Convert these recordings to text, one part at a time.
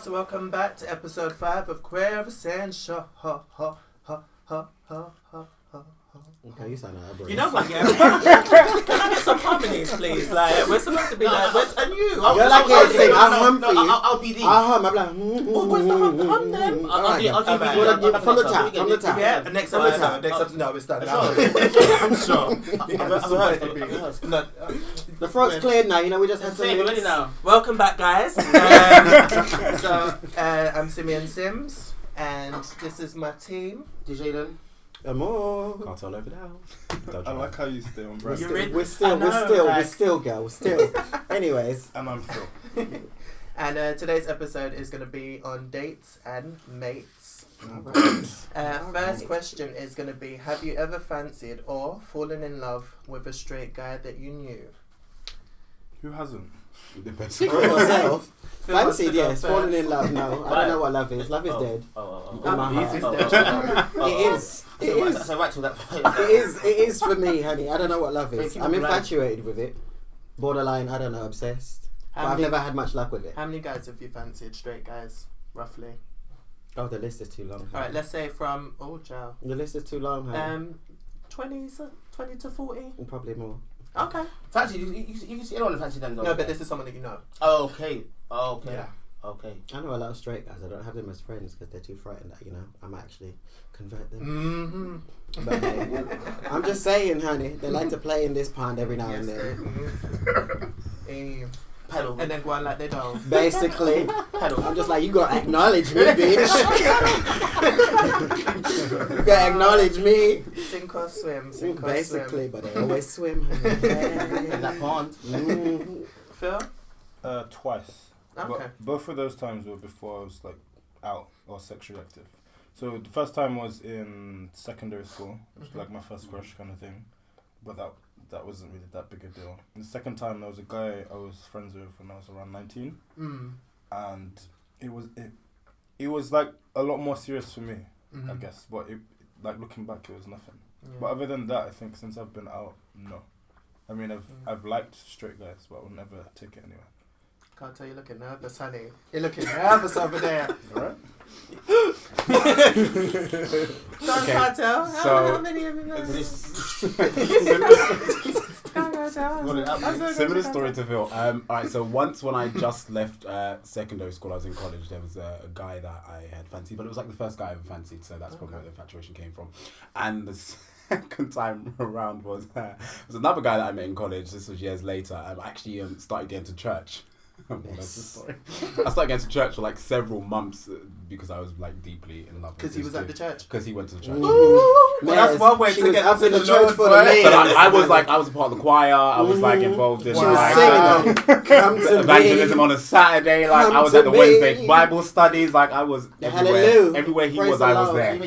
guys, welcome back to episode 5 of Queer Essential. Okay, you sound like a You know what, yeah? Can I get some harmonies, please? Like, we're supposed to be like, and you? You're like a sing. I'll hum for you. I'll be the. I'll hum. I'm like, Well, what's the hum then? I'll do from the top. From the top. Yeah, next episode. No, it's done. I'm sure. The throat's cleared now. You know, we just had to. We're ready now. Welcome back, guys. I'm Simeon Sims, and this is my team. DJ then. Amor. Can't tell over now. I like how you stay on brand. We're still, girl. We're still. Anyways. And I'm Phil. And today's episode is going to be on dates and mates. First question is going to be, have you ever fancied or fallen in love with a straight guy that you knew? Who hasn't? Depends. For yourself. Fancied, yes. Fallen in love, no. I don't know what love is. Love is dead. In my heart. It is. It is. So right to that point. It is for me, honey. I don't know what love is. I'm infatuated with it. Borderline, I don't know, obsessed. But I've never had much luck with it. How many guys have you fancied, straight guys, roughly? Oh, the list is too long. Alright, let's say from, ciao. The list is too long, honey. 20 to 40? Probably more. Okay. Fancy, you can see anyone fancy them though. No, but this is someone that you know. Oh, okay. Yeah. Okay. I know a lot of straight guys. I don't have them as friends because they're too frightened that, I might actually convert them. Mm-hmm. But hey, I'm just saying, honey, they like to play in this pond every now and then. Pedal. And then go on like they don't. Basically. Pedal. I'm just like, you gotta acknowledge me, bitch. You gotta acknowledge me. Sink or swim. Basically, but they always swim. In that pond. Phil? Twice. Okay. But both of those times were before I was like out or sexually active. So the first time was in secondary school, which was like my first crush kind of thing. But that wasn't really that big a deal. And the second time there was a guy I was friends with when I was around 19. And it was like a lot more serious for me, I guess. But like looking back, it was nothing. Yeah. But other than that, I think since I've been out, no. I mean, I've liked straight guys, but I would never take it anywhere. Can't tell, you're looking nervous, honey. You're looking nervous over there. Alright. Can't tell. How many of you guys? Similar story to Phil. Alright, so once when I just left secondary school, I was in college, there was a guy that I had fancied, but it was like the first guy I ever fancied, so that's probably where the infatuation came from. And the second time around was another guy that I met in college. This was years later. I actually started getting to church. That's the story. I started going to church for like several months because I was like deeply in love with him. Because he was at the church? Because he went to the church. Well, that's one way to get up in the church for the ladies. So I was a part of the choir. I was like involved in evangelism on a Saturday. Like I was at the Wednesday Bible studies. Like I was everywhere. Hallelujah. Everywhere he was, I was there.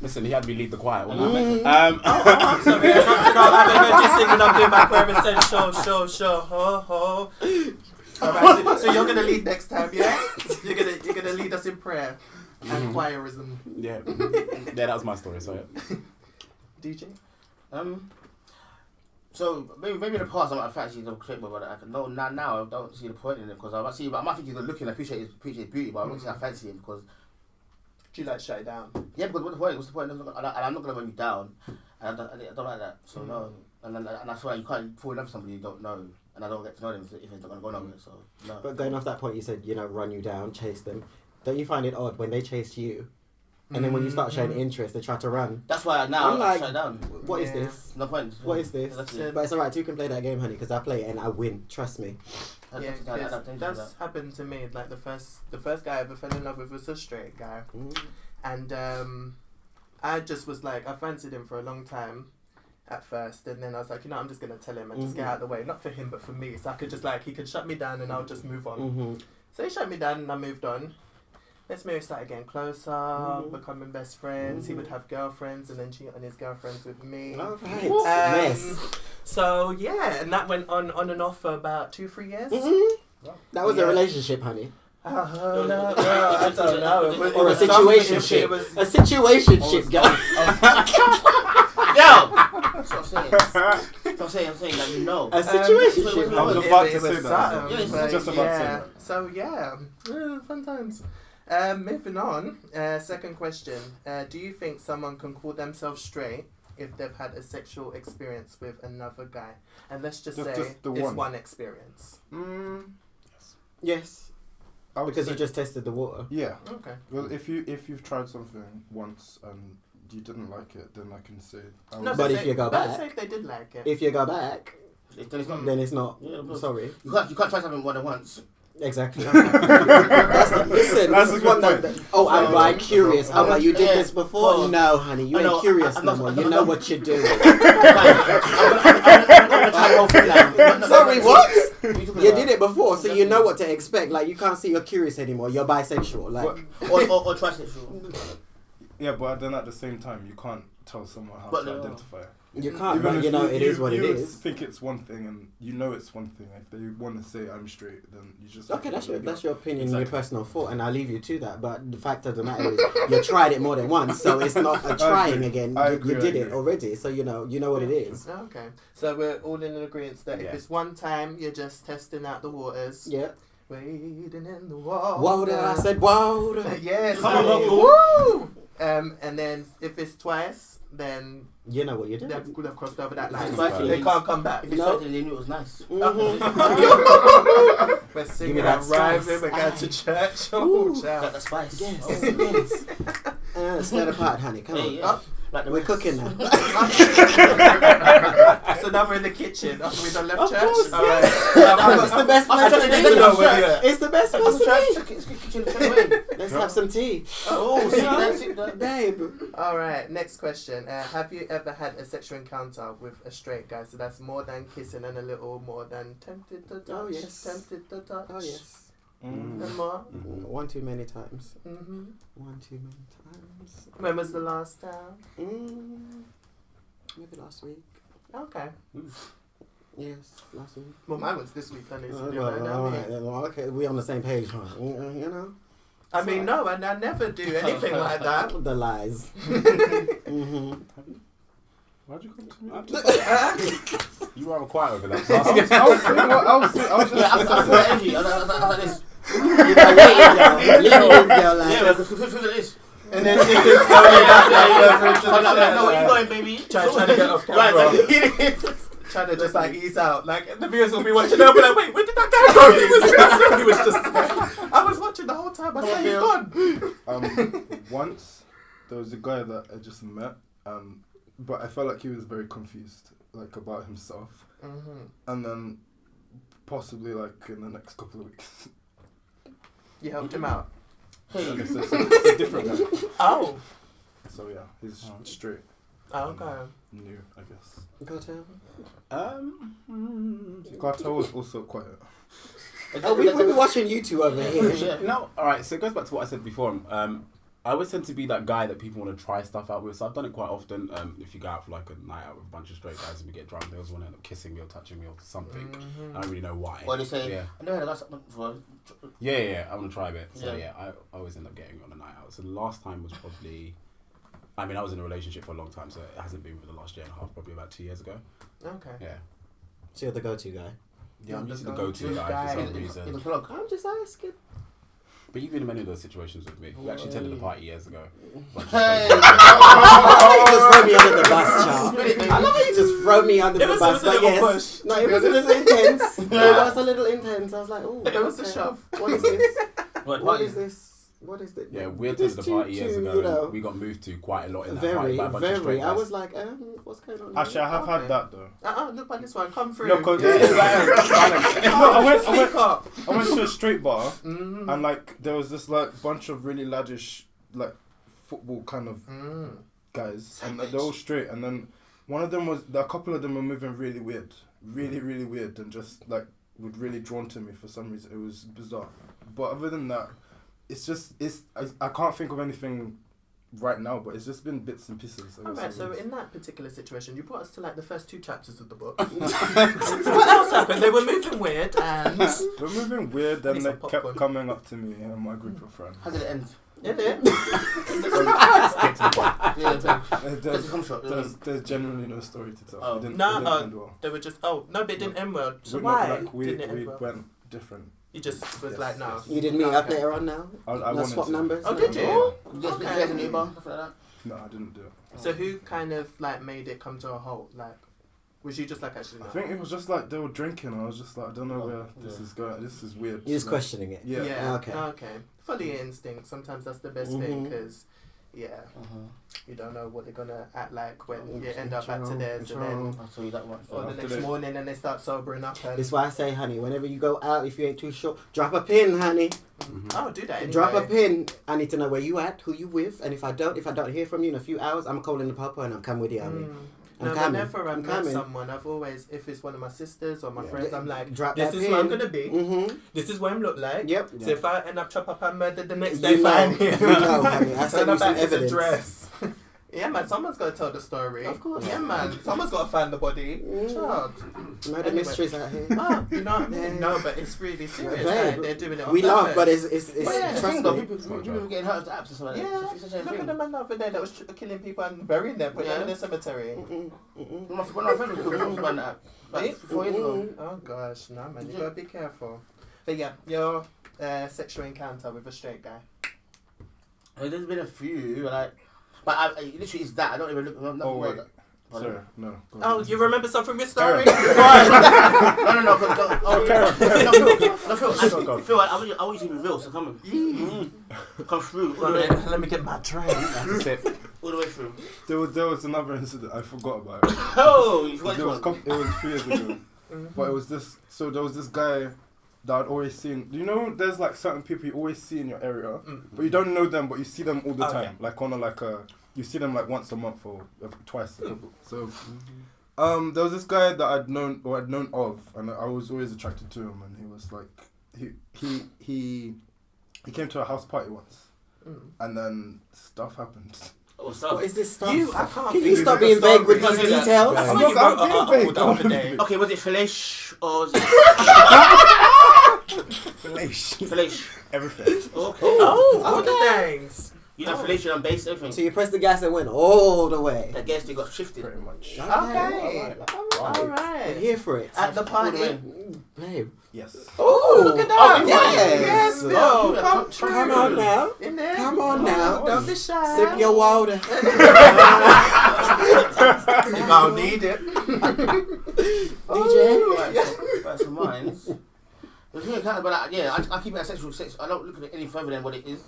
Listen, he had me lead the choir when I met him. I'm sorry, I've been just singing up doing my Queer Essential show. Alright, so you're gonna lead next time, yeah? You're gonna lead us in prayer and choirism. Yeah, that was my story. So yeah. DJ. So maybe in the past I might have fancied them clip, but now I don't see the point in it because I might think he's good looking, I appreciate his beauty, but I don't see I fancy him because. Do you like shut it down? Yeah, because what's the point? I'm not gonna run you down. And I don't like that. So no, and I swear you can't fall in love with somebody you don't know, and I don't get to know them if it's not gonna go nowhere. So no. But going off that point, you said run you down, chase them. Don't you find it odd when they chase you, and then when you start showing interest, they try to run? That's why now I'm like, shut down. What is this? No point. What is this? But it's alright. You can play that game, honey, because I play it and I win. Trust me. Yeah, that's happened to me. Like the first guy I ever fell in love with was a straight guy, and I just was like, I fancied him for a long time at first, and then I was like, I'm just gonna tell him and just get out of the way, not for him but for me, so I could just he could shut me down and I'll just move on. So he shut me down and I moved on. Let's maybe start getting closer, becoming best friends. He would have girlfriends and then cheat on his girlfriends with me. Alright. So yeah, and that went on and off for about 2-3 years. That was a relationship, honey. No, I don't know. Or a situationship. A situationship, guys. Yo! That's what I'm saying. I'm saying that you know. A situation. I was about to It say was that. something, Yeah, it's but just about to say yeah. that. So yeah, fun times. Moving on. Second question. Do you think someone can call themselves straight if they've had a sexual experience with another guy? And let's just say Just the it's one experience. Yes. I would Because say, you just tested the water. yeah. Okay. Well, if you've tried something once and you didn't like it, then I can say. But if you go back- let's say if they did like it. If you go back, Then it's not. then it's not. Yeah, but- Sorry. You can't try something more than once. Exactly. Listen, That's this a is good one that. point. Oh, I'm right curious. Oh, but you did Yeah. this before? Well, No, honey, you I know, ain't curious I'm no not- more. I'm You not- know what you're doing. I'm gonna try the whole thing now. Sorry, what? You You did it before, so you know what to expect. Like, you can't say you're curious anymore. You're bisexual. Like, Or trisexual. Yeah, but then at the same time, you can't tell someone how But to they are. identify it. you can't. Even But if you know, it is what it you is. think it's one thing, and you know it's one thing. If they want to say I'm straight, then you just Okay, that's your opinion, Exactly. your personal thought, and I'll leave you to that. But the fact of the matter is, you tried it more than once, so it's not a trying agree. again. I You agree, did I it agree. already, so you know what it is. Okay. So we're all in agreement that Yeah. if it's one time, you're just testing out the waters. Yeah. Wading in the water. Water, I said water. Yes. Come on, honey. Uncle. Woo! And then if it's twice, then You know what you're doing. they've crossed over that line. Twice, They can't come back. If it's No. twice, they knew it was nice. We're Give singing me that and rhyming. spice. We're going to church. Ooh. Oh, Got child. the spice. Yes, Oh. yes. Stir the pot, honey. Come Yeah, on. yeah. Like the We're rest. cooking now. So now we're in the kitchen after we done left Of church. course, All right. It's the best place That's to what they be. do, though, yeah. It's the best place That's to the be. church. It's kitchen straight away. Let's have some tea. Oh, see, that's it. Babe. All right. Next question. Have you ever had a sexual encounter with a straight guy? So that's more than kissing and a little more than tempted to touch. Oh, yes. Tempted to touch. Oh, yes. And more. One too many times. Mm-hmm. One too many times. When was the last time? Maybe last week. Okay. Yes, last week. Well, mine was this week, honey. So Okay, we on the same page, huh? You know? I mean, no, and I never do anything like that. The lies. Why'd you come to me? You were rather quiet over that. I was saying what I was saying. I was just. Yeah, I feel the energy. I was like this. Leave it, girl. Like, Yeah, feel like this. And then she just slowly back I'm like, no, where you like, going, baby? trying to get off camera. Right, Trying to just like ease out. Like the viewers will be watching, they'll be like, wait, where did that guy go? He was just I was watching the whole time. I said he's gone. Once there was a guy that I just met, but I felt like he was very confused, like about himself, and then possibly like in the next couple of weeks. You helped him out. And it's a different guy. Oh. So yeah, he's straight. Okay. New, I guess. Cartel. Cartel was also quiet. Oh, we've been watching you two over here. No, alright, so it goes back to what I said before. I always tend to be that guy that people want to try stuff out with, so I've done it quite often. If you go out for like a night out with a bunch of straight guys and we get drunk, they always want to end up kissing me or touching me or something. I don't really know why. What they say? Yeah. I never had that before. Yeah, I want to try a bit. So Yeah. I always end up getting on a night out. So the last time was probably, I mean, I was in a relationship for a long time, so it hasn't been for the last year and a half, probably about 2 years ago. Okay. Yeah. So you're the go-to guy. Yeah, I'm The usually the go-to go-to guy guy. for some In the reason. plug. I'm just asking. But you've been in many of those situations with me. You actually attended a party years ago. Hey! I love how you just throw me under the bus, child. Spit it, baby. I love how you just throw me under the bus. But yes, no, it was a little intense. It was a little intense. I was like, oh, It was a shove. What is this? What What is this? What is this? Yeah, we This attended the party years too, ago you know, and we got moved to quite a lot in that very, party by a bunch of very. straight I guys. was like, what's going on? Actually, I have Okay. had that though. Look at this one. Come through. No, because Yeah, it's like, Speak up. I went to a straight bar Mm. and like there was this like bunch of really laddish like football kind of guys and they're all straight, and then one of them was, a couple of them were moving really weird, really weird, and just like were really drawn to me for some reason. It was bizarre, but other than that, I can't think of anything right now, but it's just been bits and pieces. Alright, so in that particular situation, you brought us to like the first 2 chapters of the book. What else happened? They were moving weird and... we're moving weird, Need and some they popcorn. kept coming up to me and my group of friends. How did it end? Isn't it? There's generally no story to tell. Oh. It didn't end well. They were just, no, but it didn't end well. So We- why Like, we didn't it end we well? went different. You just was Yes, like, no. yes. You didn't meet up Okay. later on now? I No wanted swap to. numbers? Oh, did you? Just Okay. okay. in Uber, stuff like that. No, I didn't do it. So who kind of like made it come to a halt? Like, was you just like actually? I No? think it was just like they were drinking. And I was just like, I don't know where this is going. This is weird. You're just Like, questioning it? Yeah. Yeah. Okay. Okay. Follow your instinct. Sometimes that's the best thing Mhm. because, you don't know what they're gonna act like when you end up back to theirs, and then I'll tell you that much. or the After next they- morning and they start sobering up. And This is why I say, honey, whenever you go out, if you ain't too sure, drop a pin, honey. I'll do that anyway. Drop a pin. I need to know where you at, who you with, and if I don't hear from you in a few hours, I'm calling the papa and I'm coming with you, honey. I'm No, coming. whenever I've I'm met coming. someone, I've always, if it's one of my sisters or my Yeah. friends, I'm like, Drop this that is pin. where I'm gonna be. Mm-hmm. This is what I'm look like. Yep. So if I end up chop up and murdered the next You day, know, fine. you know, honey. I Turn sent you up some back his evidence. address. Yeah, man, someone's got to tell the story. Of course. Yeah, man, someone's got to find the body. Child. Murder Anyway. mysteries out here. Ah, you know what I mean? Yeah. No, but it's really serious. Babe, Like, they're doing it on We laugh, purpose. but it's But yeah, the trust thing though, me. people getting hurt to apps and stuff like that. Yeah, It's such a look thing. at the man the other day that was killing people and burying them, putting them in Yeah. the cemetery. Mm-mm, mm-mm. One of my friends was killed by that. Eh? Like 4 years ago. Oh gosh, no man, you gotta be careful. But yeah, your sexual encounter with a straight guy. There's been a few, like, but I literally it's that. I don't even look. Nothing Oh, wait. about that. Sorry, no. go Oh, on. you remember something from your story? No. Phil, I want you to reveal. So come on, come through. Let me get my drink. That's it. All the way through. There was another incident I forgot about. It. Oh, you forgot It was, this one. it was a few years ago. But it was this. So there was this guy that I'd always seen. You know, there's like certain people you always see in your area, but you don't know them, but you see them all the time. Like on a you see them like once a month or twice. So, there was this guy that I'd known of, and I was always attracted to him. And he was like, he came to a house party once, and then stuff happened. What is this stuff? I can't Can think you of stop the being vague with story. these Yeah. details? I I'm thought you not- wrote I'm being vague. the other day. Okay, was it Felish or was it Felish? Everything. Okay. Oh, all the things. You know, Felicia and base everything. So you pressed the gas and went all the way. I guess they got shifted. Pretty much. Okay. All All We're right. here for it. At the party. Babe. Yes. Oh, look at that. yes. Yes, Bill. Oh, Come true. Come on now. in there. Come on now. Don't be shy. Sip your water. You don't need it. DJ. Right, so mine's. The thing kind of, but I keep it as sexual sex. I don't look at it any further than what it is.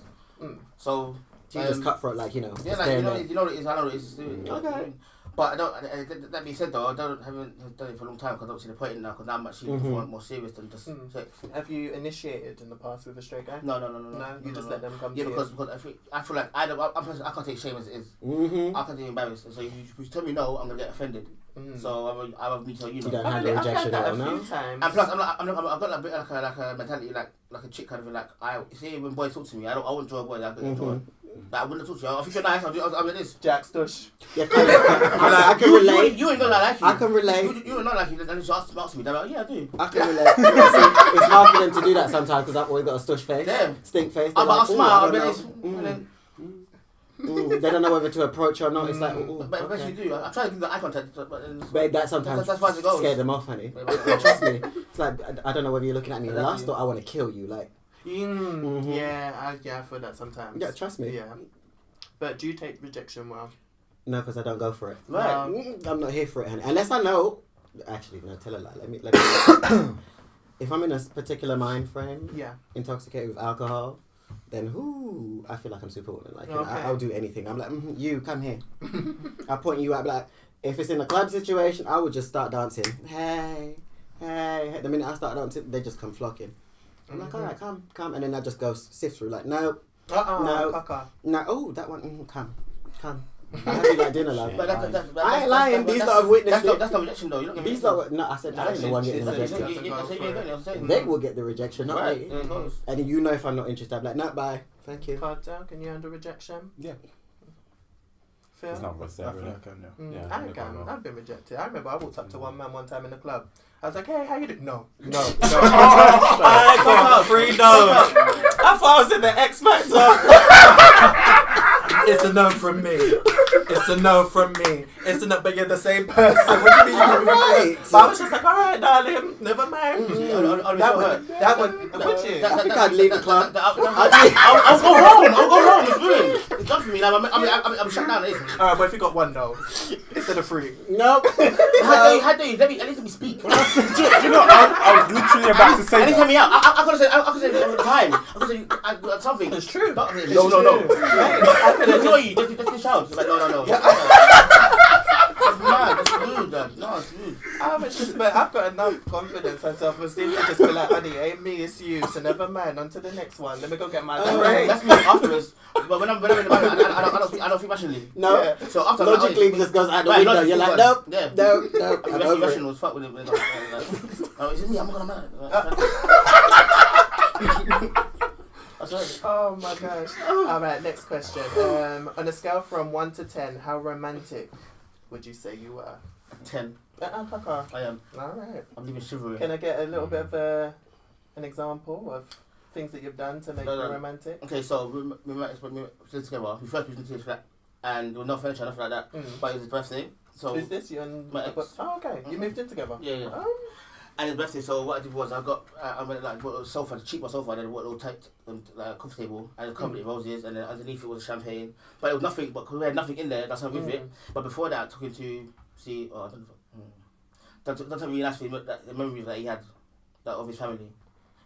So You just cut for it, like, you know. yeah, just like there you know, and you know what it is. I know what it is. Okay. But I don't. That being said, though, haven't done it for a long time because I don't see the point in it now. Because now I'm actually looking for more serious than just sex. Have you initiated in the past with a straight guy? No. No, you just let them come Yeah, to because you. I feel like I can't take shame as it is. Mm-hmm. I can't take embarrassed. So if you tell me no, I'm gonna get offended. So I will tell you You no. don't handle I've had rejection that well, a no? few times. And plus, I've got a bit like a mentality, like a chick kind of thing. Like I see when boys talk to me, I won't enjoy a boy. I enjoy. Like, I wouldn't talk to you. If you feel nice, I'll do this. Jack Stush. Yeah, I can relate. You ain't gonna like you. I can relate. You ain't not like you. And just ask me. They're like, yeah, I do. I can relate. See, it's hard for them to do that sometimes because I've always got a stush face, Yeah. stink face. But I'll "Ooh, smile. I I'll don't be know." like, and then, They don't know whether to approach or not. It's like, ooh, but okay. eventually do. I try to give the eye contact, but then Babe, that sometimes that's why it goes. scare them off, honey. Babe, Trust me. It's like, I don't know whether you're looking at me in Exactly. lust or I want to kill you. Like, Yeah, I feel that sometimes. yeah, trust me. Yeah. But do you take rejection well? No, because I don't go for it. Right. I'm not here for it, honey. Unless I know. Actually, no, tell a lie. Let me. If I'm in a particular mind frame, Yeah. intoxicated with alcohol, then I feel like I'm Superwoman. Like, you know, Okay. I'll do anything. I'm like, you come here. I'll point you out. Like, if it's in a club situation, I would just start dancing. Hey. The minute I start dancing, they just come flocking. I'm like, all right, come, and then I just go sift through. Like, no, no, Kaka. no. Oh, that one. Come. I have you like dinner, love. But I ain't lying. These lot have witnessed it. That's not rejection, though. You don't get These rejection. lot. No, I said I ain't the one getting rejected. They will get the rejection, not Right. me. And you know if I'm not interested, I'm like, nah, bye. Thank you. Cartel, can you handle rejection? Yeah. Phil? It's not what's there, I feel really. like I can, yeah. Yeah, I look can. well. I've been rejected. I remember I walked up to one man one time in the club. I was like, hey, how you doing? No. I got 3 no's. I thought I was in the X Factor. It's a no from me. It's a no from me. It's a no, but you're the same person. What do you mean you're right? But I was just like, alright, darling, never mind. That would, would you? I think I'd leave the club. I'll go home. It's ruined. It's done for me. Like, I'm shut down. Alright, but if you got one though, instead of three. Nope. How dare you? At least let me speak. Do you know, I was literally about to say At least that. hear me out. I could say time. I could say something. It's true. No. I could Enjoy you. Just shout. Like, no. That's mad. That's rude. No, it's rude. It's just, but I've got enough confidence and self-esteem to just be like, honey, ain't me, it's you. So never mind. On to the next one. Let me go get my drink. That's me afterwards. But when I'm in the band, I don't feel rationally. No. Yeah. So after Logically, it just goes out the window. You're like, nope. Yeah. Nope. I'm over it. Rational as fuck with it. Oh, is it me? I'm not gonna matter. That's right. Oh my gosh. Alright, next question. On a scale from 1 to 10, how romantic would you say you were? 10. Kaka. I am. Alright. I'm leaving chivalry. Can I get a little bit of an example of things that you've done to make you romantic? Okay, so we met together. We first moved into this flat, and there was no furniture, nothing like that. But it was his birthday. So who's this? You and my ex. Oh, okay. You moved in together. Yeah. And his birthday, so what I did was I went like bought a sofa, the cheap sofa, and then bought a little tight like coffee table, and covered it in roses, and then underneath it was champagne. But it was nothing. But we had nothing in there. That's not with it. But before that, I took him to see. Oh, that's really nice the memories that he had, that of his family.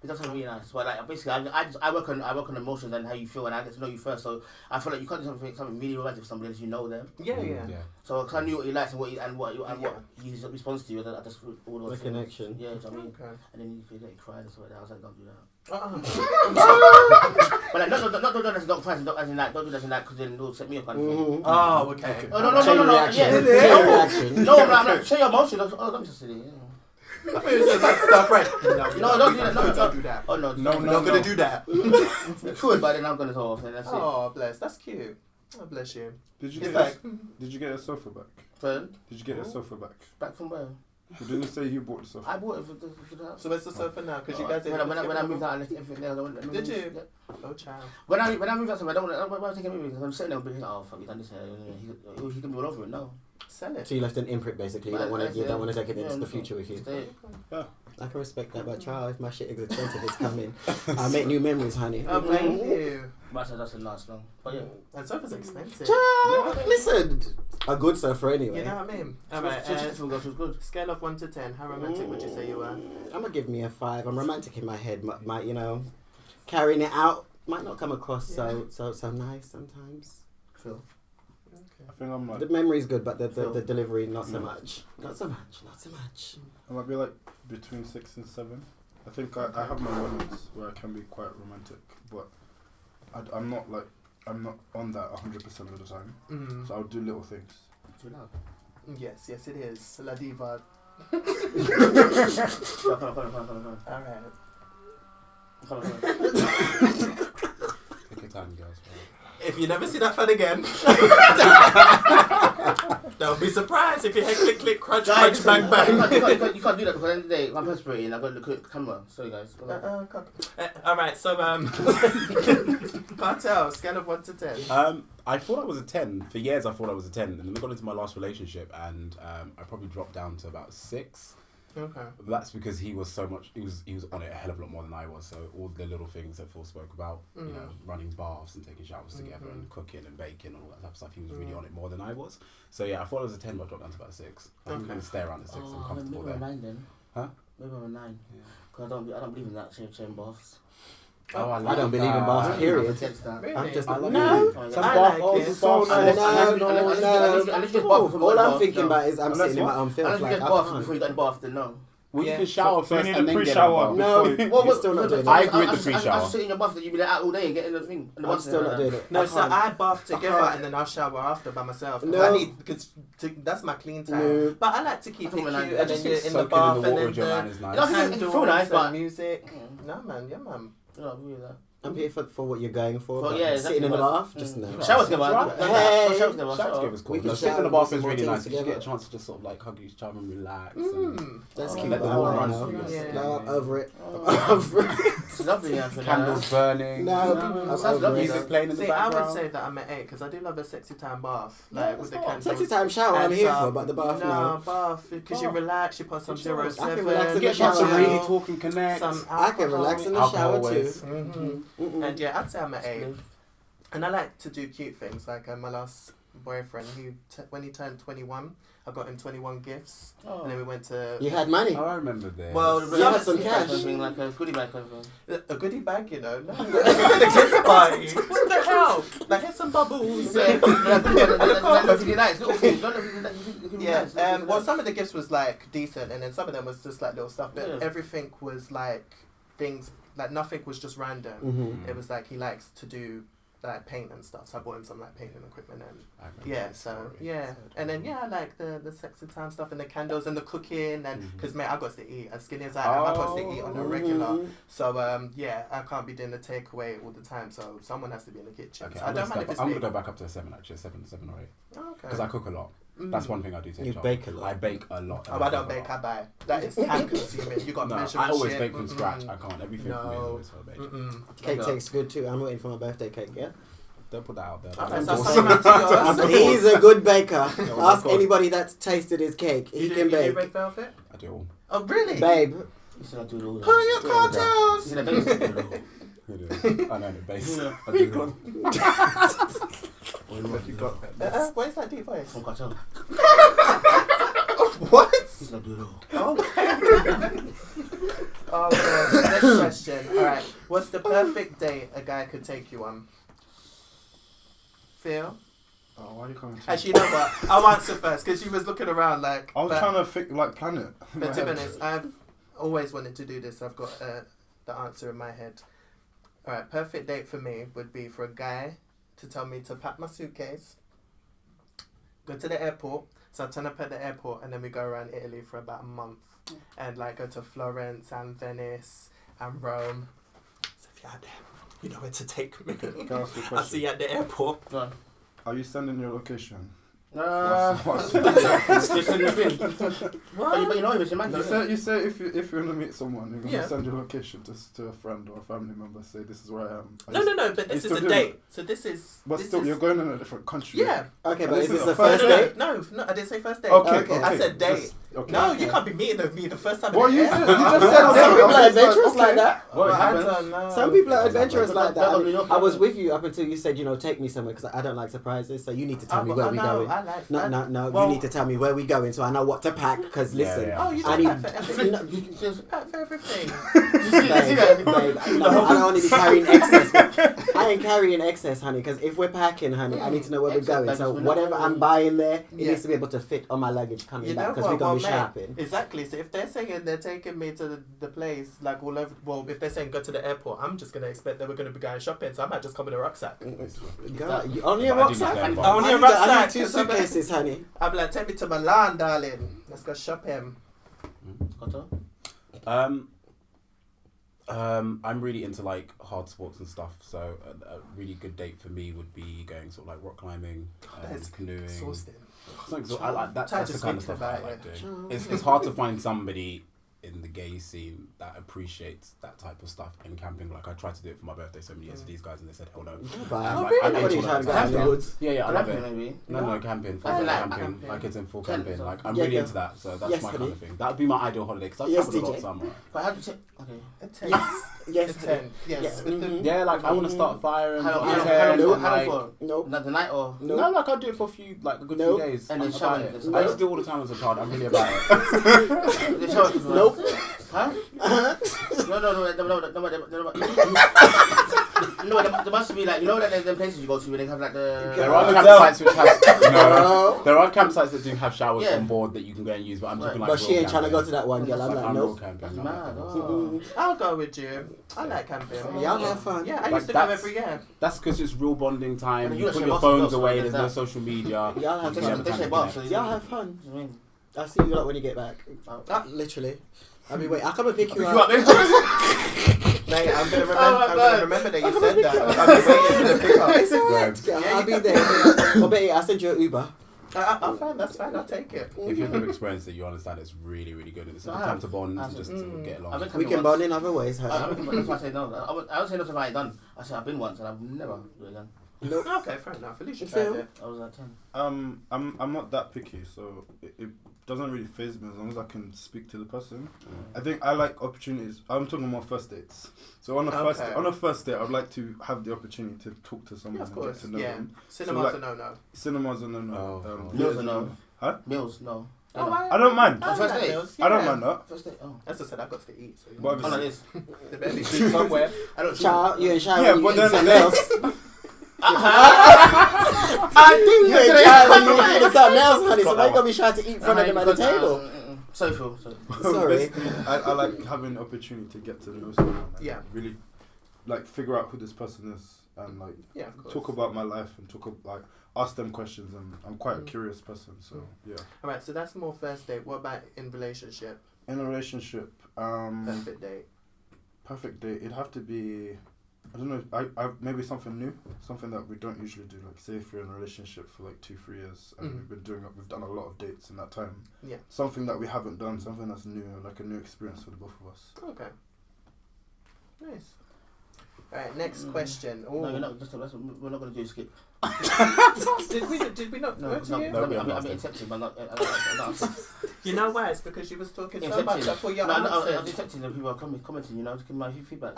It doesn't really nice. But like basically, I work on emotions and how you feel, and I get to know you first. So I feel like you can't do something really romantic for somebody unless you know them. Yeah. So because I knew what he likes and what he responds to you, I just all those the connection. Yeah, do you know what I mean? Okay. And then you get cried and stuff like that. I was like, don't do that. Uh-uh. But like, not do that as don't cry, as in like, don't do that as in like, because then it'll set me up kind of thing. Oh, okay. Oh, no. Chain Yeah. reaction. No, I'm not. Show your emotions. Oh, don't be so silly. Yeah. I thought you said like stuff right. No, don't do that. No, don't do that. Oh no, I'm not gonna do that. Cool, but then I'm gonna go off and that's it. Oh, bless. That's cute. Oh, bless you. Did you get a sofa back? Pardon? Did you get a sofa back? Back from where? You didn't say you bought the sofa. I bought it for the house. So where's the sofa now? Because you guys when I moved out, I left everything there. Did you? Yeah. Oh, child. When I moved out, I don't want to take everything. I'm sitting there and being, oh fuck, you done this here. He can be all over it. No. Sell it. So you left an imprint basically. You don't want to take it into the future with you. Yeah. I can respect that, but child, if my shit is expensive, it's coming. I'll make new memories, honey. Oh, thank you. But that's a nice long. But yeah. And sofa's expensive. Child, listen, a good sofa anyway. You know what I mean? She was good. Scale of 1 to 10, how romantic would you say you were? I'm gonna give me a 5. I'm romantic in my head. Might carrying it out might not come across so nice sometimes. Phil. I think I'm like... The memory's good, but the delivery not so much. Not so much. I might be like between 6 and 7. I think I have my moments where I can be quite romantic, but I'm not on that 100% of the time. So I'll do little things. Yes, it is. La diva. Alright. Take your time, girls. If you never see that fan again, don't be surprised if you hear click, crunch, bang, bang. You can't do that because at the end of the day, I'm perspiring and I've got to look at the camera. Sorry, guys. Alright, so, Cartel, scale of 1 to 10. I thought I was a 10. For years, I thought I was a 10. And then I got into my last relationship and I probably dropped down to about 6. Okay. But that's because he was so much. He was on it a hell of a lot more than I was. So all the little things that Phil spoke about, you know, running baths and taking showers together and cooking and baking and all that type of stuff, he was really on it more than I was. So yeah, I thought I was a 10, but I dropped down to about 6. I'm going to stay around at 6. I'm comfortable maybe there. I'm a 9 then. Huh? Maybe I'm a 9. Because I don't believe in that chain baths. Oh, I don't believe in baths, period. Really? I'm just I love no. it. Some bath Unless all I'm thinking about is I'm sitting in my own filth. Like, before you get in the bath, then no. Well, you can shower first and then pre-shower. No, You're still not doing I it. agree with the pre-shower. I just sit in your bath that you be there out all day and get in the thing. I'm still not doing it. No, so I bath together and then I'll shower after by myself. No. Because that's my clean time. No. But I like to keep it cute and then you're in the Soaking bath in the water with your man and is then nice. candles and music. No, man, yeah, man. No, I agree with that. I'm here for what you're going for. Well, But yeah, sitting in the bath, just no. Showers together. Hey. Showers together. Shower together is cool. We can Sitting in the shower, bathroom is do really some nice. You things get a together. chance to just sort of like hug each other and relax. And That's Oh, cute. let the but water I run don't through know. your skin. No, I'm over it. I'm over it. It's lovely, yeah. Candles burning. No, sounds lovely. Music playing in the See, I background. would say that I'm an 8 because I do love a sexy time bath, Yeah, like with the candles. sexy time shower I'm And here some- for, but the bath no. no. Bath because you relax. You put some Sure. I 07. can relax in the Get shower, lots of honey. really talking connect. Some I can relax in the alcohol. shower always. too. And yeah, I'd say I'm an 8. And I like to do cute things. Like my last boyfriend, when he turned 21, I got him 21 gifts. And then we went to... You had money. Oh, I remember this. Well, You had some cash. Like a goodie bag kind of thing. A goodie bag, you know. No, the kids party. What the hell? Like, here's some bubbles. Yeah, well, some of the gifts was like decent, and then some of them was just like little stuff. But everything was like things, like nothing was just random. It was like he likes to do like paint and stuff, so I bought him some like painting equipment and and then I like the sexy time stuff and the candles and the cooking and because mate I got to eat as skinny as I am, I got to eat on a regular, so I can't be doing the takeaway all the time, so someone has to be in the kitchen. Okay, So I don't mind if it's I'm me. gonna go back up to a 7 actually, 7 or 8. Oh, okay. Because I cook a lot. That's one thing I do take You charge. bake a lot. I bake a lot. I don't bake, I buy. That is time consuming. You got No, measure I always shit. bake from scratch. I can't. Everything for me is always homemade. Cake tastes good too. I'm waiting for my birthday cake, yeah? Don't put that out there. Okay, That's so awesome. something to yours. He's a good baker. Ask God. anybody that's tasted his cake. He can You do bake. red velvet? I do all. Oh really? Babe. You said I do it all. Put your cocktails. You said I do it all. I know the base. I do all. What you got? What is that deep voice? From cartel. What? You said I do it all. Oh god. Next question. Alright. What's the perfect date a guy could take you on? Phil? Oh, why are you coming to Actually, you know what? I'll answer first because she was looking around like. I was but- trying to think, like, plan it. But to be honest, I've always wanted to do this. I've got the answer in my head. Alright, perfect date for me would be for a guy to tell me to pack my suitcase, go to the airport. So I turn up at the airport and then we go around Italy for about a month and like go to Florence and Venice and Rome. So if you're out there, you know where to take me. Can I ask you a I'll question? see you at the airport. Go on. Are you sending your location? Just in the bin. What? But you know him, it's your man. You say if you're gonna meet someone, you're gonna Yeah. send your location to a friend or a family member. Say this is where I am. No, but this is still a doing date. it? So this is... But this still, is, you're going in a different country. Yeah. Okay, And but this is is this the the first first date? No, I didn't say first date. Okay. I said date. Just- okay. No, you can't be meeting me the first time. What in you the said? air. You just Some said date. people are I was adventurous okay. like that. What I happened? don't know. Some people are That's adventurous not like bad. That's that. not I was bad. with you up until you said, take me somewhere because I don't like surprises. So you need to tell me where we going. I like No, that. no, no. Well- You need to tell me where we going so I know what to pack. Because Yeah, listen, yeah. Oh, you I just need. pack for everything. No, Pack for everything. babe, no, I don't want to be carrying excess. I ain't carrying excess, honey. Because if we're packing, honey, I need to know where we're going. So whatever I'm buying there, it Yeah. needs to be able to fit on my luggage coming You know back. Because what? we're gonna Well, be mate, shopping. exactly. So if they're saying they're taking me to the place like all over, well, if they're saying go to the airport, I'm just gonna expect that we're gonna be going shopping. So I might just come with a rucksack. God, you only a But I do rucksack? need to go Only a I rucksack. need 2 suitcases, honey. I'm like, take me to Milan, darling. Let's go shopping. I'm really into like hard sports and stuff, so a really good date for me would be going sort of like rock climbing, That's canoeing. exhausting. So I like that. Tired That's the of kind of thinking stuff I about like it. doing. It's hard to find somebody in the gay scene that appreciates that type of stuff in camping. Like I tried to do it for my birthday so many years to these guys, and they said hell no. Bye. Oh, Like, really? I'm What are into you all trying to that get out stuff. of the woods? Yeah, I love it. Maybe. No, camping. I Full like camping. camping. Like it's in full Tent, camping. so- Like I'm Yeah, really yeah. into that. So that's Yes, my honey. kind of thing. That would be my ideal holiday because I've Yes, traveled a lot DJ. somewhere. But how do you say? Okay. A 10. Yes, A 10. Yes. Yeah. Mhm. Yeah, like I want to start a fire and How put long? a How tent long? and, How like, long for? Nope. Not the night or? Nope. No, like I'll do it for a few, like a good Nope. few days. And I'm then about shower. it. I used to do all the time as a child. I'm really about it. The shower. Nope. Huh? No, there must be like, you know that there's them places you go to where they have like the... There are campsites which have No. there are campsites that do have showers Yeah. on board that you can go and use, but I'm talking like. But she real ain't trying to go camping. to that one, girl. I'm like, I'm real nope. camping. That's not mad. that Oh. I'll go with you. I like camping. Y'all have fun. Yeah, I Like used to go that's- every year. That's because it's real bonding time. And You you put actually your must have phones got away. something There's no like that. social media. Y'all have They fun. say time bar, to so Y'all have fun. I mean, I'll see you lot when you get back. Literally. I mean, wait, I'll come and pick you you up. up, Mate, I'm gonna remember. Oh my I'm God. gonna remember that you said that. I'm just waiting for the pickup. It's alright. Yeah, I'll you be can- there. Well, Betty, I'll send you an Uber. I'm fine. That's fine. I'll take it. If you've never experienced it, you understand it's really, really good. And it's a good time to bond and just to get along. We can bond in other ways. That's why I say no. I would say no to what I done. I said I've been once and I've never do it again. Nope. Okay, fair enough. At least you tried it. I was at 10. I'm not that picky, so it doesn't really faze me as long as I can speak to the person. I think I like opportunities. I'm talking about first dates. So on a first date, I'd like to have the opportunity to talk to someone and get to know them. Cinemas a no-no. Cinemas a no-no. Meals a no. Huh? Meals, no. I don't mind. First date? I don't mind that. First date, oh. As I said, I've got to eat. So But Oh, no, this. the belly food somewhere. I don't Child, you and Shy Yeah, when you but eat then- something else. I think You ain't shy when you eating something else, honey. So now you gotta be shy to eat in front of them at the table. Social. Sorry. Basically, I like having the opportunity to get to know someone. And really, like, figure out who this person is and like talk about my life and ask them questions. And I'm quite a curious person, so yeah. All right, so that's more first date. What about in relationship? In a relationship, Perfect date. perfect date. It'd have to be, I don't know. I maybe something new, something that we don't usually do. Like, say if you're in a relationship for like 2-3 years and we've done a lot of dates in that time. Yeah. Something that we haven't done, something that's new, like a new experience for the both of us. Okay. Nice. All right, next question. No, you're not. We're not going to do a skip. Did we not? No, go to you? I'm accepting, but not. You know why? It's because you was talking so much. I thought your I was answer. accepting that people are commenting. You know, to give my feedback.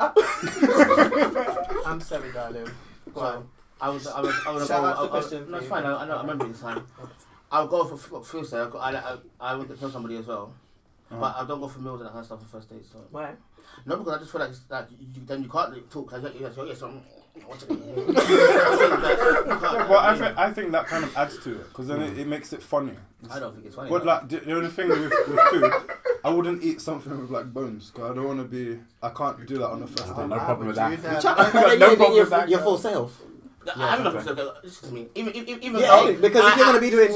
I'm sorry, darling. Go on. I was. Shout out the question. No, it's fine. I remember this time. I'll go for food. I would tell somebody as well, but I don't go for meals and that kind of stuff for first dates. So. Why? No, because I just feel like then you can't talk. Like, yes, I think that kind of adds to it because then it makes it funny. I don't think it's funny. But like the only thing with food, I wouldn't eat something with like bones because I don't want to be. I can't do that on the first date. No problem with that. No problem with that. Your full self. I don't know if it's me. Even because if you're gonna be doing,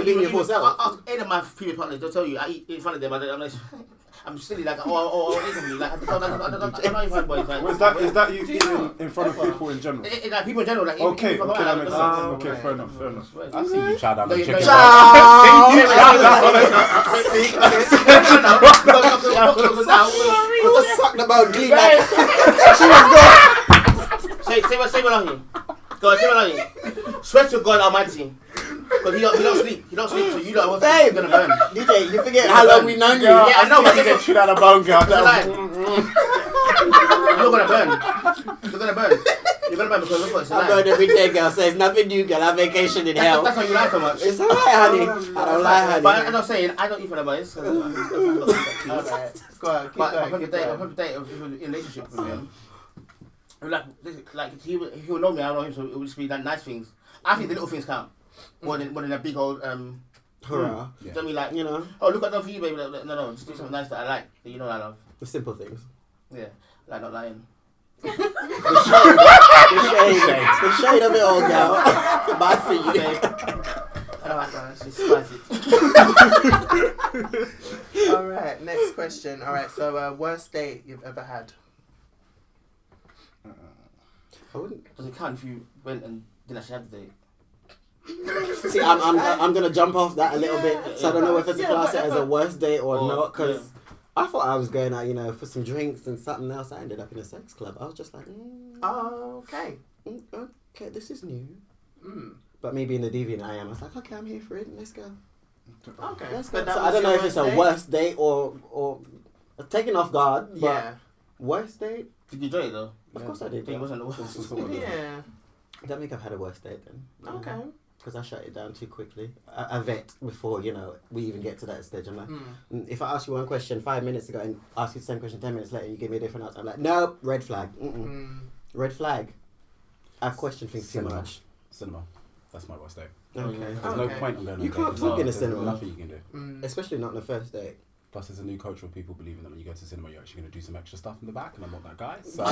being your full self. Any of my previous partners, they'll tell you I eat in front of them. I'm like, I'm silly like like I don't even boys. Like, Is that you eating in front of people in general? Like people in general, like Okay, that makes sense. Okay, fair enough. I see you chow down on chicken. Suck the bone, glee. Say what on him. Go on, say what on him. Swear to God Almighty. Because he don't sleep. He don't sleep, so you don't know what's gonna burn. DJ, you forget how long we known you. Yeah, I know, but get chewed out of bone, girl. You're gonna burn. You're gonna burn because look what it's I'm going every day, girl. So it's nothing new, girl. I'm vacation in hell. That's why you lie so much. It's alright, honey. I don't lie, honey. But as I'm saying, I don't eat for the boys. Alright. Go on, keep But going. I'm a date in a relationship with him. Like he will know me, I know him, so it would just be like nice things. I think the little things count more than a big old hurrah. Don't be like, you know. Oh, look at that for you, baby. No, just do something nice that I like, that you know I love. The simple things. Yeah, like not lying. The shade of it all, girl. Bad for you, babe. I don't like that. It's spicy. Alright, next question. Alright, so worst date you've ever had? I wouldn't. Does it count if you went and didn't actually have the date? See, I'm gonna jump off that a little bit, so I don't know if it's a class it as a worst date or not, because I thought I was going out, you know, for some drinks and something else. I ended up in a sex club. I was just like, okay, this is new. But me being the deviant I am, I was like, okay, I'm here for it. Let's go. Okay, let's go. So I don't know if it's a worst date or taken off guard. But worst date. Did you enjoy it though? Of course I did. It wasn't the worst. Yeah. I don't think I've had a worst date then. Okay. Because I shut it down too quickly. I vet before, you know, we even get to that stage. I'm like, if I ask you one question 5 minutes ago and ask you the same question 10 minutes later, you give me a different answer. I'm like, nope, red flag. Red flag. I question things too much. Cinema. That's my worst date. Okay. There's no point in going on You can't talk in a cinema. Nothing you can do. Especially not on the first date. Plus, there's a new culture of people believing that when you go to cinema, you're actually going to do some extra stuff in the back, and I'm not that guy. So.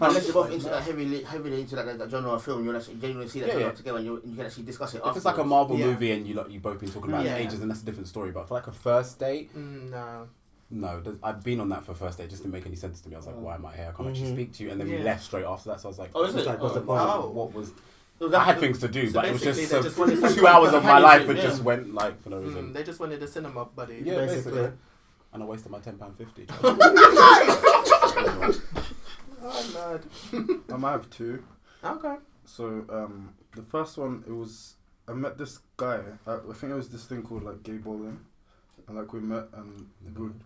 Unless you're both into heavily into that genre of film, you actually genuinely see that genre together, and you can actually discuss it. If it's like a Marvel movie and you both been talking about it for ages, then that's a different story. But for like a first date, no, I've been on that for a first date. It just didn't make any sense to me. I was like, why am I here? I can't actually speak to you. And then we left straight after that. So I was like, oh, is it? Like, what's the point? What was? I had things to do, So but it was basically just they just wanted some 2 hours of my life that companionship, just went like for no reason. They just wanted a cinema buddy. Yeah, basically. And I wasted my £10.50. Oh, mad. I might have two. Okay. So the first one, it was I met this guy. I think it was this thing called like gay bowling, and like we met and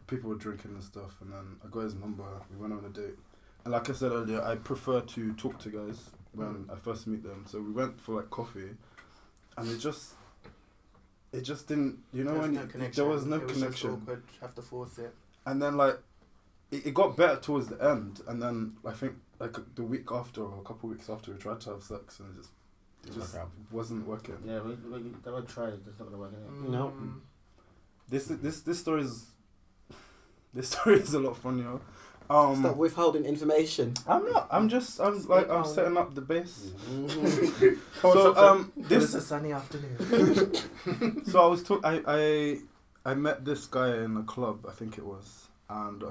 people were drinking and stuff, and then I got his number. We went on a date, and like I said earlier, I prefer to talk to guys when I first meet them. So we went for like coffee, and it just didn't. You know, when there was no connection. Just awkward. Have to force it. And then like it got better towards the end, and then I think like the week after or a couple of weeks after we tried to have sex, and it just wasn't working. Yeah, we never tried. It's not gonna work. No. This story is a lot funnier. Stop withholding information. I'm not. I'm setting up the base. Mm-hmm. So This is a sunny afternoon. So I met this guy in a club, I think it was, and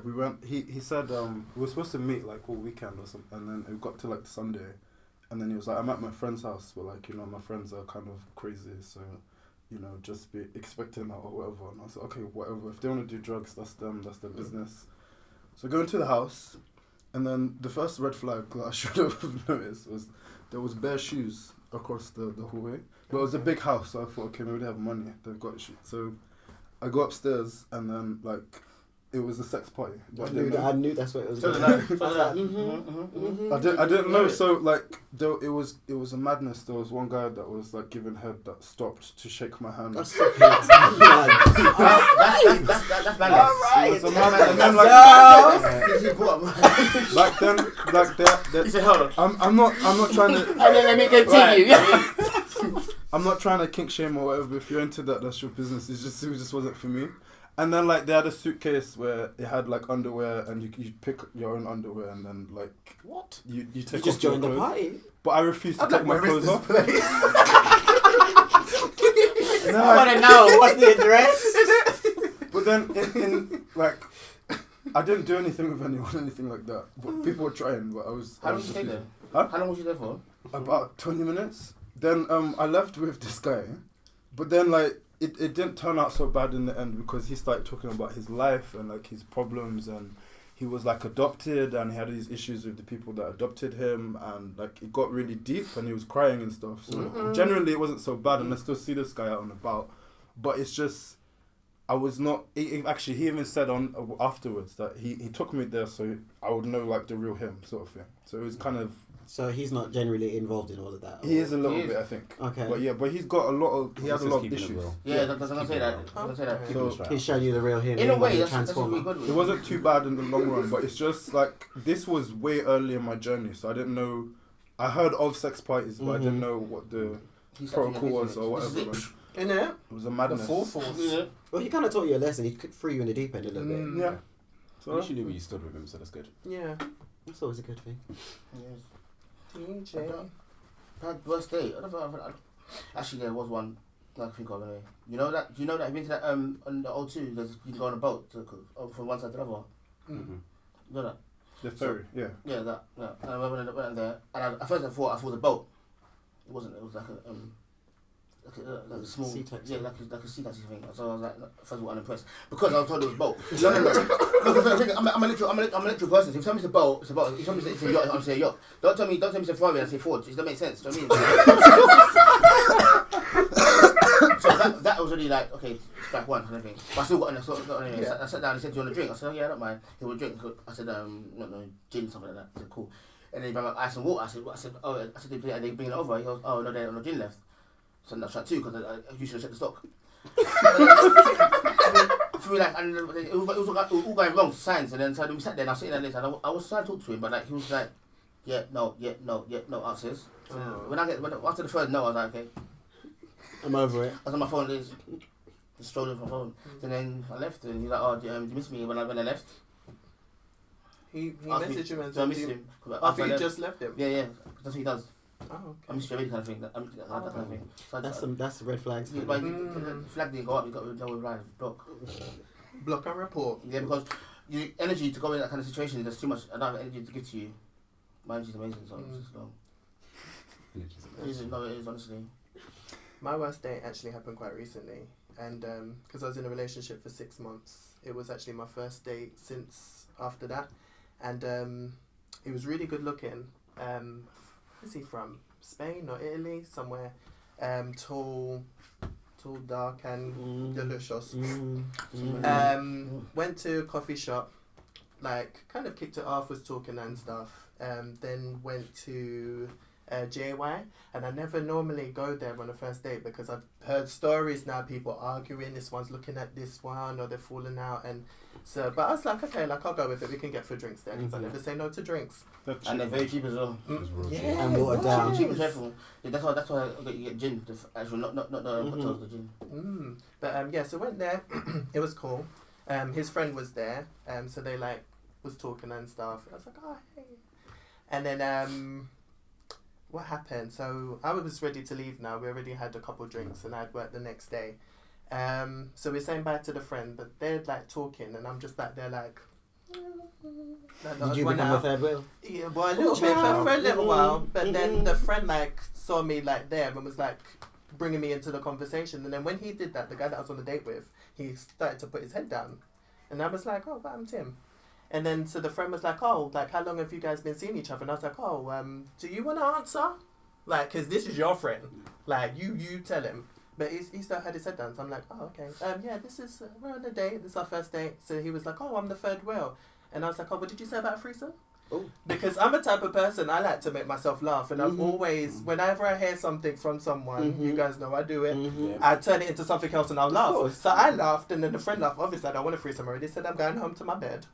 we went. He said we were supposed to meet like all weekend or something, and then it got to like Sunday, and then he was like, I'm at my friend's house, but like my friends are kind of crazy, so just be expecting that or whatever. And I was like, okay, whatever. If they want to do drugs, that's them. That's their business. So go into the house, and then the first red flag that I should have noticed was there was bare shoes across the hallway. But it was a big house, so I thought, okay, maybe they have money. They've got shit. So I go upstairs, and then like it was a sex party. I knew that's what it was. So Going. I didn't know. So like it was a madness. There was one guy that was like giving head that stopped to shake my hand. That's That's bad. Alright. It was a madness. And then He said, hold on. I'm not trying to. And then let me continue. I'm not trying to kink shame or whatever. If you're into that, that's your business. It just wasn't for me. And then like they had a suitcase where it had like underwear, and you pick your own underwear, and then like what? You take You off just your joined the clothes. party. But I refused to take my clothes off. I want to know what's the address. But then in like I didn't do anything with anyone, anything like that. But people were trying, but I was. How long was you stay there? Huh? How long was you there for? About 20 minutes. Then I left with this guy, but then like it didn't turn out so bad in the end, because he started talking about his life and like his problems, and he was like adopted, and he had these issues with the people that adopted him, and like it got really deep, and he was crying and stuff. So generally it wasn't so bad, and I still see this guy out and about, but it's just I was not. He even said on afterwards that he took me there so I would know like the real him, sort of thing. So it was kind of. So he's not generally involved in all of that. He is a little bit, I think. Okay. But he's got a lot of. He has a lot of issues. Yeah, that's what I'm saying. So He's showing you the real him. In a way, that's transformer. really good. it wasn't too bad in the long run, but it's just like this was way early in my journey, so I didn't know. I heard of sex parties, but I didn't know what the protocol was or whatever. In it? It was a madness. The full force. Yeah. Well, he kind of taught you a lesson. He threw you in the deep end a little bit. Yeah. So at least you knew where you stood with him, so that's good. Yeah. That's always a good thing. DJ. Bad worst date. Actually, there was one I can think of anyway. You know that? You've been to that on the O2? You can go on a boat from one side to the other. Mm-hmm. You know that? The ferry, yeah. Yeah, that. Yeah. And I went there, and at first I thought it was a boat. It wasn't. It was like a like a small, sea taxi. yeah, like a sea taxi thing. So I was like, first of all, unimpressed because I was told it was a boat. No. I'm a literal person. So if you tell me it's a boat, it's a boat. If you tell me it's a yacht, I'm saying yacht. Don't tell me it's a Ferrari and I say Ford. It doesn't make sense. Do you know what I mean? So that was really like, okay, strike one kind of thing. But I still got in. I sat down. He said, "Do you want a drink?" I said, "Oh yeah, I don't mind." He would drink. I said, "No, gin, something like that." He said, "Cool." And then he brought ice and water. I said, "Oh," I said, "Are they bringing it over?" He goes, "Oh no, there's no gin left." So that's right too, because you should have checked the stock. For me, like, and it was all going wrong, signs, and then so we sat there and I was sitting there later, and I was trying to talk to him, but like he was like, no answers. So after the third no, I was like, okay, I'm over it. I was on my phone, just strolling from my phone, and then I left, and he's like, "Oh, do you miss me?" When I left, he messaged him and so I said, missed him. after you just left him. Yeah, that's what he does. Oh, okay. I missed you already, kind of thing. That kind of thing. So That's red flags. yeah, but the flag didn't go up. You got to know right, block. Block and report. Yeah, because your energy to go in that kind of situation, there's too much. I don't have energy to give to you. My energy's amazing, so it's just long. It is, no, it is, honestly. My worst date actually happened quite recently, and because I was in a relationship for 6 months, it was actually my first date since after that, and he was really good looking. Where's he from? Spain or Italy? Somewhere. Tall, dark, and delicious. Went to a coffee shop, like kind of kicked it off, was talking and stuff. Then went to JY, and I never normally go there on a first date because I've heard stories now, people arguing, this one's looking at this one or they're falling out, and so, but I was like, okay, like I'll go with it, we can get for drinks there, because I never say no to drinks. And they're very cheap as well. Yeah, and watered down. Cheap and dreadful. Yeah, that's why you get gin, the actual, not the cocktails, the gin. But yeah, so went there, it was cool. His friend was there, so they like was talking and stuff. I was like, oh hey, and then what happened? So I was ready to leave now. We already had a couple drinks and I'd work the next day. So we're saying bye to the friend, but they're like talking and I'm just back there like... Did you become a third wheel? Yeah, well, a little bit for a little while. But then the friend like saw me like there and was like bringing me into the conversation. And then when he did that, the guy that I was on the date with, he started to put his head down. And I was like, oh, but I'm Tim. And then so the friend was like, oh, like how long have you guys been seeing each other? And I was like, oh, do you want to answer? Like, because this is your friend. Like, you tell him. But he still had his head down. So I'm like, oh, okay. Yeah, this is, we're on a date. This is our first date. So he was like, oh, I'm the third wheel. And I was like, oh, what did you say about a threesome? Oh. Because I'm a type of person, I like to make myself laugh. And I've always, whenever I hear something from someone, you guys know I do it, I turn it into something else and I'll laugh. So I laughed and then the friend laughed. Obviously, I don't want a threesome already. Said, I'm going home to my bed.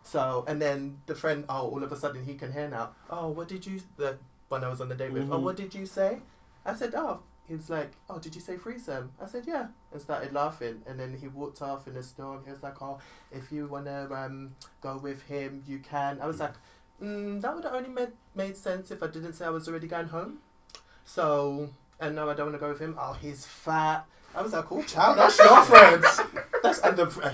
So, and then the friend, all of a sudden he can hear now. Oh, what did you, the one I was on the date with, oh, what did you say? I said, oh. He was like, oh, did you say threesome? I said, yeah. And started laughing. And then he walked off in a storm. He was like, oh, if you want to go with him, you can. I was like, that would have only made sense if I didn't say I was already going home. So, and no, I don't want to go with him. Oh, he's fat. I was like, cool, child, that's your friend.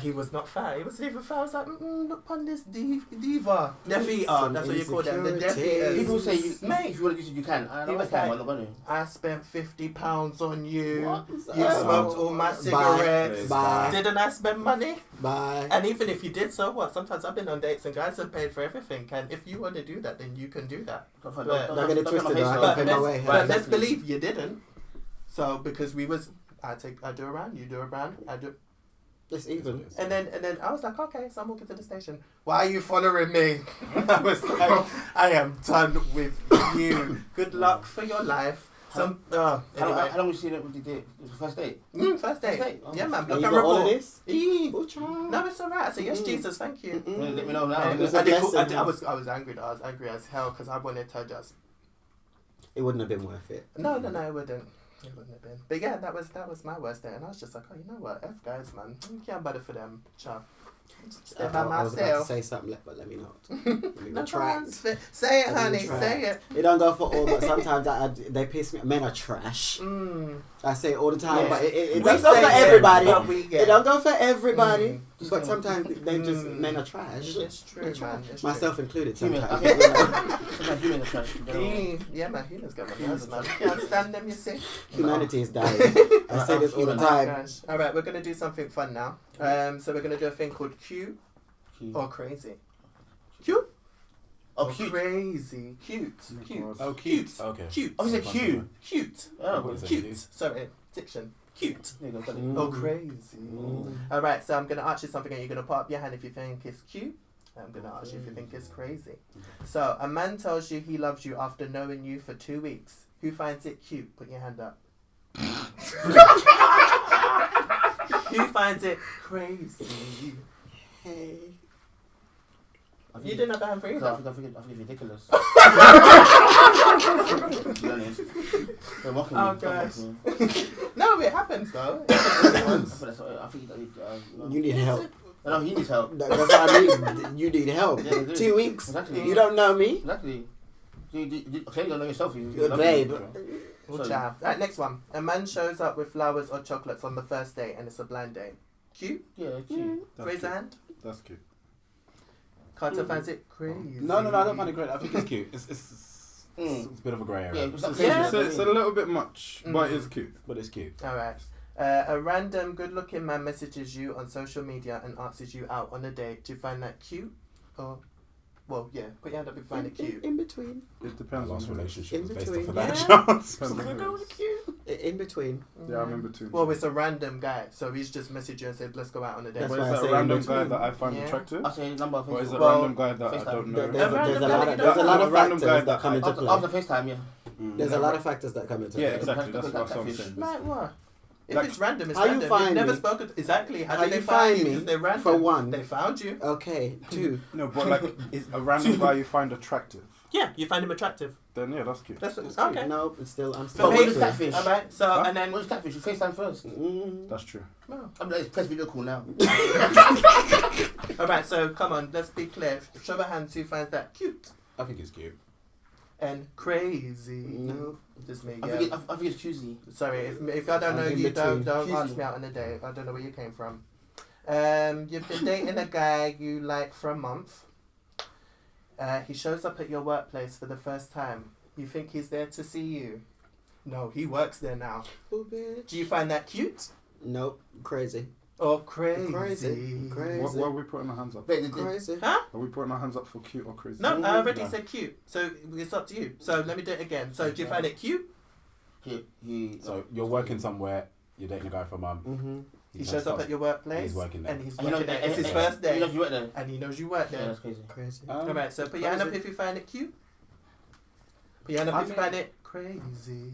He was not fat. He wasn't even fat. I was like, look upon this diva. Deaf eater. That's what you call them. The deaf eaters. People say, if you want to use it, you can. I don't understand. I'm not going to. I spent £50 on you. What? You smoked all my cigarettes. Bye. Didn't I spend money? Bye. And even if you did, so what? Sometimes I've been on dates and guys have paid for everything. And if you want to do that, then you can do that. Don't get it twisted. I can pay my way. But let's believe you didn't. So because we was... I do a round, you do a round, I do... It's even. And then I was like, okay, so I'm walking to the station. Why are you following me? I was like, I am done with you. Good luck for your life. Anyway. How long was you seen it with the date? It was the first date? First date. Oh. Yeah, man. You got all of this? No, it's alright. I said, yes, Jesus, thank you. Let me know now. I was angry though. I was angry as hell because I wanted to just... It wouldn't have been worth it. No, it wouldn't. It wouldn't have been. But yeah, that was my worst day. And I was just like, oh, you know what? F guys, man. Can't better for them. Ciao. Stay by myself. I was about to say something, but let me not. Let me retract. Say it, honey. Say it. It don't go for all, but sometimes they piss me. Men are trash. I say it all the time, but it don't go for everybody. It don't go for everybody. But sometimes they just men are trash. It's true, man. Myself included. Sometimes. Yeah, man. Humans got my nerves, man. You can't stand them, you see. Humanity is dying. I say this all the time. All right, we're gonna do something fun now. So we're gonna do a thing called cute or crazy. Cute. Oh, cute. Crazy. Cute. Oh, cute. Okay. Cute. Oh, you said cute. Cute. Oh, cute. Sorry, diction. Cute. Oh, crazy. All right, so I'm going to ask you something and you're going to put up your hand if you think it's cute. I'm going to ask you if you think it's crazy. So, a man tells you he loves you after knowing you for 2 weeks. Who finds it cute? Put your hand up. Who finds it crazy? Hey. You didn't have a hand for either. I think it's ridiculous. Oh gosh. No, it happens though. I think you need help. No, he needs help. That's what I mean. You need help. Yeah, 2 weeks. Exactly. You don't know me. Exactly. You don't know yourself. You're a babe. Right, next one. A man shows up with flowers or chocolates on the first date and it's a blind date. Cute? Yeah, cute. Raise a hand. That's cute. Carter finds it crazy. No, I don't find it great. I think it's cute. It's It's a bit of a grey area. It's a little bit much, but it's cute. But it's cute. All right. A random good-looking man messages you on social media and asks you out on a date. Do you find that cute? Or, well, yeah, put your hand up if you find it cute. In between. It depends Last on relationship was In based between. off of that Yeah. chance. We're going with cute. In between. Yeah, I'm in between. Well, it's a random guy, so he's just messaged you and said, let's go out on a date. That's But why is I that say a random in guy between. that I find Yeah. attractive? I say number of Or is it a Well, random guy that I don't know? There's a lot of random guy factors that that come into play. After FaceTime, yeah. There's a lot of factors that come into Yeah, play. exactly. That's what I'm Catfish. saying. Like what? If Like, it's random, it's how you random. find You've never me? spoken to... Exactly. How How did they you find find you? me? Because they're random. For one. They found you. Okay, 2. No, but like, is a random guy you find attractive? Yeah, you find him attractive. Then yeah, that's cute. That's It's okay. No, it's still, I'm For still But me, what is into it. catfish? Alright, so, Huh? and then... What is catfish? You FaceTime first. That's true. I'm like, it's press video call now. Alright, so come on, let's be clear. Show of hands who finds that cute I think it's cute. and crazy. No. Just me, I yeah. think it's choosy. Sorry, if I don't know In you, don't between. ask me out on a date. I don't know where you came from. You've been dating a guy you like for a month. He shows up at your workplace for the first time. You think he's there to see you. No, he works there now. Oh, bitch. Do you find that cute Nope. Crazy. or crazy? Crazy. What are we putting our hands up? Wait, Crazy. Huh? Are we putting our hands up for cute or crazy? No, I already No. said cute. So it's up to you. So let me do it again. So do you find it cute? So you're working somewhere, you're dating a guy for a month. Mm-hmm. He shows up at your workplace. He's working there. And he's And you know, working there. It's his first day. You know you work there. And he knows you work Yeah, there. that's crazy. Crazy. Alright, so put your hand up crazy. if you find it cute. Put your hand up I if you mean- find it crazy.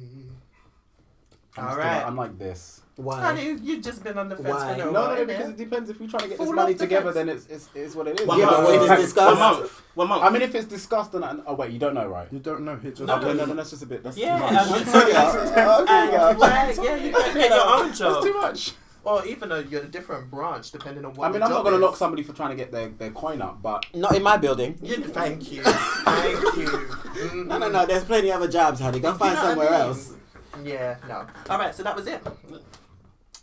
I'm Alright. I'm like this. Why? Honey, you've just been on the fence Why? for No, no while, no, innit? because it depends. If we're trying to get Fall this money off the together, fence. then it's what it is. Yeah, but when it's discussed. 1 month. 1 month. I mean, if it's discussed, then oh wait, you don't know, right? You don't know. He just No, No, that's just a bit. That's Yeah, too much. yeah, you can get your own That's job. too much. Or even you're a different branch, depending on what I mean, the I'm not job gonna is. knock somebody for trying to get their coin up, but Not in my building. Thank you. Thank you. Mhm. No. There's plenty other jobs, honey. Go You find know what I somewhere mean? else. Yeah, no. Alright, so that was it.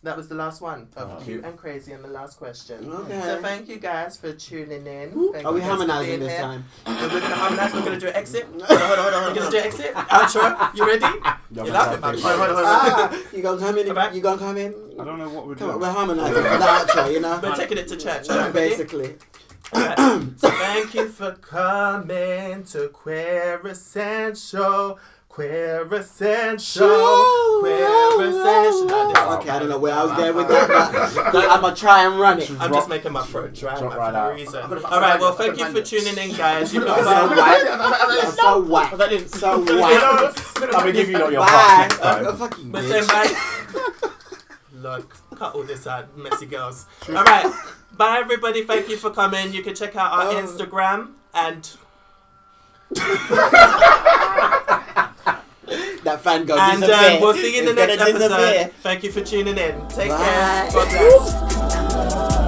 That was the last one of Alright. Cute and Crazy and the last question. Okay. So thank you guys for tuning in. Thank Are we you guys for harmonizing being this here. time? We're going to harmonize. We're going to do an exit. Hold on. We're going to do an exit. Outro. You ready? You're laughing, man. Hold on. Ah, you gonna come in? Alright. You gonna come in? I don't know what we're Come on, doing. we're harmonizing for the outro, you know? We're taking it to church. Alright, ready? Basically. Alright. So thank you for coming to Queer Essential. Queer Essential. Queer Essential. No, this is Okay, I don't know where I was going with that, but I'm gonna try and run it. I'm just making my throat dry Drop man, right for no out. reason. Alright, well, thank you for tuning in, guys. You know I'm so whack. I'm so whack. So whack. I'm gonna give you your Bye. butt next time. Oh, fuck you, We're saying bitch. bye. Lord, cut all this out, messy girls. Alright, bye everybody. Thank you for coming. You can check out our Oh. Instagram and That fan gonna and disappear. we'll see you in the It's next gonna episode. disappear. Thank you for tuning in. Take Bye. care. God bless.